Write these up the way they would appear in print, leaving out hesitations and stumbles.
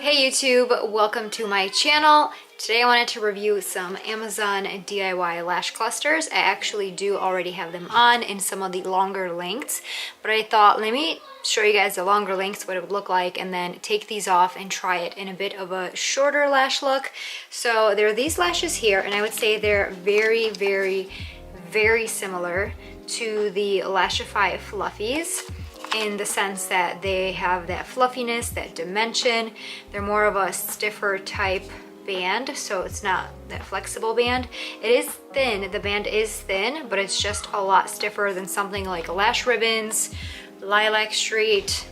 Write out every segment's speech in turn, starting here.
Hey YouTube, welcome to my channel. Today I wanted to review some Amazon DIY lash clusters. I actually do already have them on in some of the longer lengths, but I thought let me show you guys the longer lengths, what it would look like, and then take these off and try it in a bit of a shorter lash look. So there are these lashes here, and I would say they're very, very similar to the Lashify Fluffies, in the sense that they have that fluffiness, that dimension. They're more of a stiffer type band, so it's not that flexible band. It is thin, the band is thin, but it's just a lot stiffer than something like Lash Ribbons, Lilac Street,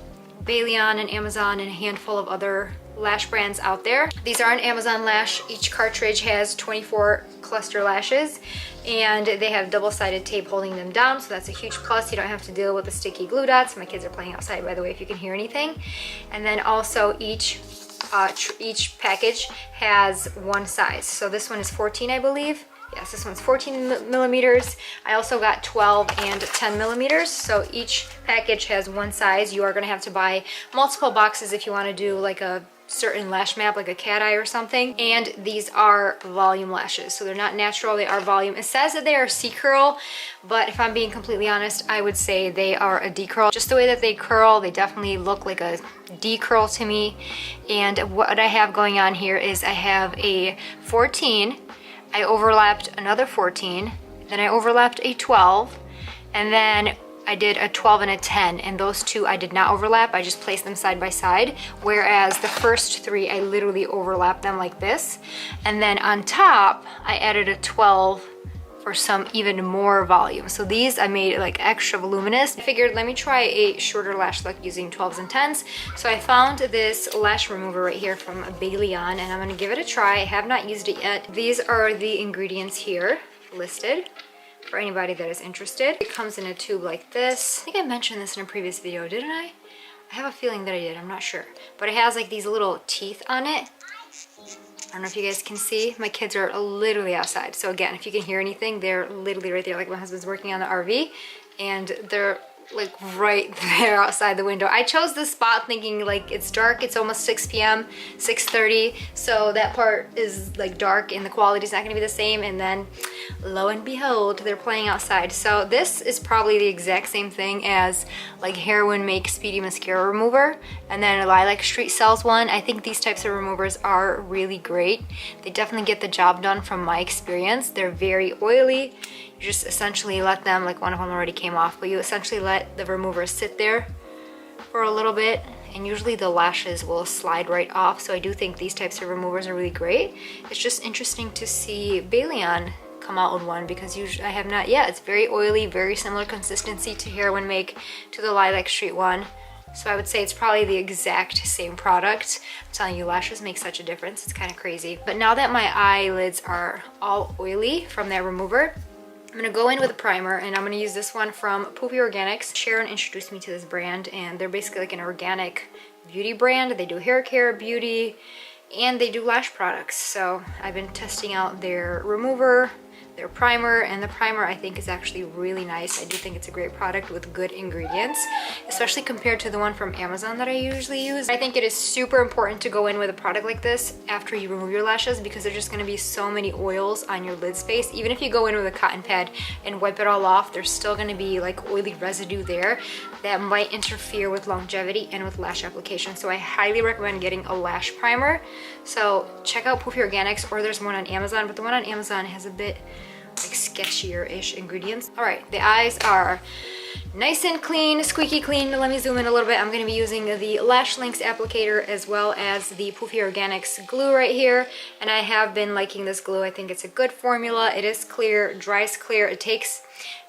Bailey-on and Amazon, and a handful of other lash brands out there. These are an Amazon lash. Each cartridge has 24 cluster lashes, and they have double-sided tape holding them down, so that's a huge plus. You don't have to deal with the sticky glue dots. My kids are playing outside, by the way, if you can hear anything. And then also each package has one size. So this one is 14, I believe. Yes, this one's 14 millimeters. I also got 12 and 10 millimeters. So each package has one size. You are gonna have to buy multiple boxes if you wanna do like a certain lash map, like a cat eye or something. And these are volume lashes, so they're not natural, they are volume. It says that they are C-curl, but if I'm being completely honest, I would say they are a D-curl. Just the way that they curl, they definitely look like a D-curl to me. And what I have going on here is I have a 14, I overlapped another 14, then I overlapped a 12, and then I did a 12 and a 10, and those two I did not overlap. I just placed them side by side, whereas the first three I literally overlapped them like this. And then on top I added a 12 for some even more volume. So these I made like extra voluminous. I figured let me try a shorter lash look using 12s and 10s. So I found this lash remover right here from Bailey-on, and I'm gonna give it a try. I have not used it yet. These are the ingredients here listed for anybody that is interested. It comes in a tube like this. I think I mentioned this in a previous video, didn't I? I have a feeling that I did, I'm not sure. But it has like these little teeth on it. I don't know if you guys can see. My kids are literally outside. So again, if you can hear anything, they're literally right there. Like my husband's working on the RV, and they're like right there outside the window. I chose this spot thinking like it's dark, it's almost 6 p.m, 6:30, so that part is like dark and the quality's not gonna be the same, and then lo and behold, they're playing outside. So this is probably the exact same thing as like Heroin Make Speedy Mascara Remover, and then Lilac Street sells one. I think these types of removers are really great. They definitely get the job done from my experience. They're very oily. You just essentially let them, like one of them already came off, but you essentially let the remover sit there for a little bit, and usually the lashes will slide right off. So I do think these types of removers are really great. It's just interesting to see Bailey-on come out with one, because usually I have not yet. It's very oily, very similar consistency to Heroin Make, to the Lilac Street one. So I would say it's probably the exact same product. I'm telling you, lashes make such a difference. It's kind of crazy. But now that my eyelids are all oily from that remover, I'm gonna go in with a primer, and I'm gonna use this one from Poopy Organics. Sharon introduced me to this brand, and they're basically like an organic beauty brand. They do hair care, beauty, and they do lash products. So I've been testing out their remover, their primer, and the primer I think is actually really nice. I do think it's a great product with good ingredients, especially compared to the one from Amazon that I usually use. I think it is super important to go in with a product like this after you remove your lashes, because there's just gonna be so many oils on your lid space. Even if you go in with a cotton pad and wipe it all off, there's still gonna be like oily residue there that might interfere with longevity and with lash application. So I highly recommend getting a lash primer. So check out Poopy Organics, or there's one on Amazon, but the one on Amazon has a bit like sketchier-ish ingredients. All right, the eyes are nice and clean, squeaky clean. Let me zoom in a little bit. I'm gonna be using the Lash Links applicator as well as the Poopy Organics glue right here. And I have been liking this glue. I think it's a good formula. It is clear, dries clear. It takes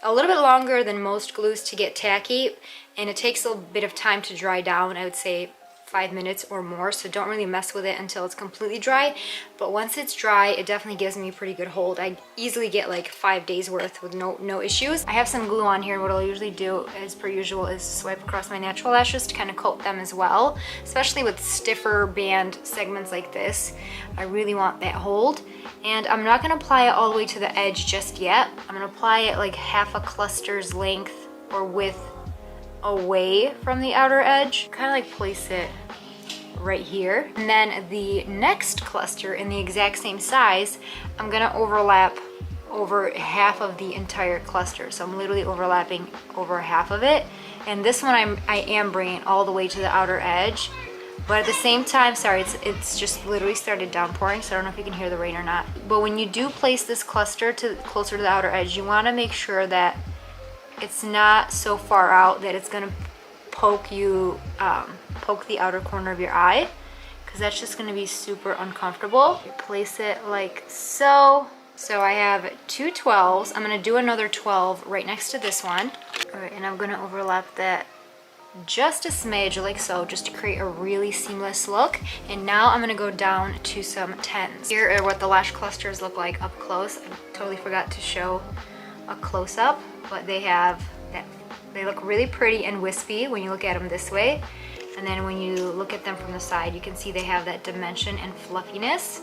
a little bit longer than most glues to get tacky, and it takes a bit of time to dry down. I would say 5 minutes or more, so don't really mess with it until it's completely dry. But once it's dry, it definitely gives me a pretty good hold. I easily get like 5 days worth with no issues. I have some glue on here, and what I'll usually do as per usual is swipe across my natural lashes to kind of coat them as well, especially with stiffer band segments like this. I really want that hold, and I'm not going to apply it all the way to the edge just yet. I'm going to apply it like half a cluster's length or width away from the outer edge. Kind of like place it right here. And then the next cluster in the exact same size, I'm gonna overlap over half of the entire cluster. So I'm literally overlapping over half of it. And this one I am bringing all the way to the outer edge. But at the same time, sorry, it's just literally started downpouring, so I don't know if you can hear the rain or not. But when you do place this cluster closer to the outer edge, you want to make sure that it's not so far out that it's going to poke the outer corner of your eye, because that's just going to be super uncomfortable. You place it like so. So I have two 12s. I'm going to do another 12 right next to this one. All right, and I'm going to overlap that just a smidge like so, just to create a really seamless look. And now I'm gonna go down to some 10s. Here are what the lash clusters look like up close. I totally forgot to show a close-up, but they look really pretty and wispy when you look at them this way. And then when you look at them from the side, you can see they have that dimension and fluffiness.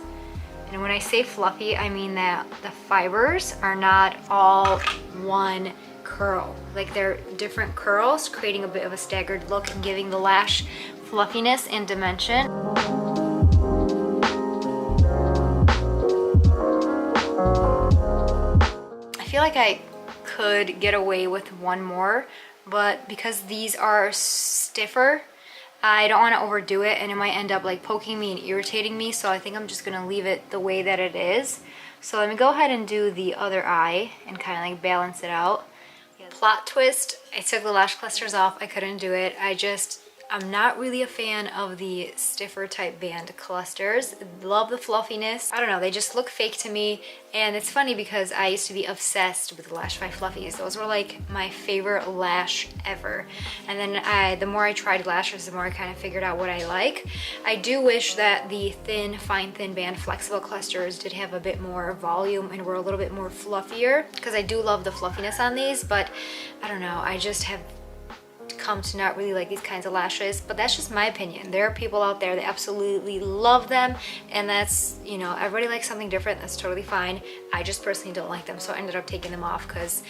And when I say fluffy, I mean that the fibers are not all one curl. Like they're different curls, creating a bit of a staggered look and giving the lash fluffiness and dimension. I feel like I could get away with one more, but because these are stiffer, I don't want to overdo it and it might end up like poking me and irritating me, so I think I'm just gonna leave it the way that it is. So let me go ahead and do the other eye and kind of like balance it out. Plot twist, I took the lash clusters off. I couldn't do it. I'm not really a fan of the stiffer type band clusters. Love the fluffiness. I don't know, they just look fake to me. And it's funny because I used to be obsessed with the Lash 5 Fluffies. Those were like my favorite lash ever. And then the more I tried lashes, the more I kind of figured out what I like. I do wish that the fine thin band flexible clusters did have a bit more volume and were a little bit more fluffier, because I do love the fluffiness on these, but I don't know, I just have come to not really like these kinds of lashes. But that's just my opinion. There are people out there that absolutely love them, and that's, you know, everybody likes something different. That's totally fine. I just personally don't like them, so I ended up taking them off because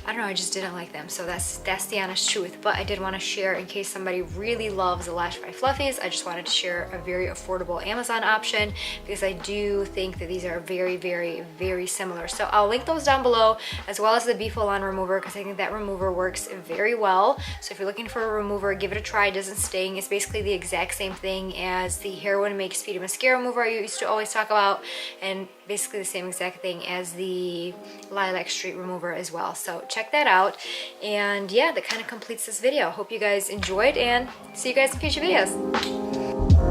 I don't know, I just didn't like them. So that's the honest truth. But I did want to share, in case somebody really loves the Lash 5 Fluffies, I just wanted to share a very affordable Amazon option, because I do think that these are very, very, very similar. So I'll link those down below, as well as the Be Full On remover, because I think that remover works very well. So if you're looking for a remover, give it a try. It doesn't sting. It's basically the exact same thing as the Heroin Make Speedy Mascara remover I used to always talk about, and basically the same exact thing as the Lilac Street remover as well. So check that out. And yeah, that kind of completes this video. Hope you guys enjoyed, and see you guys in future videos.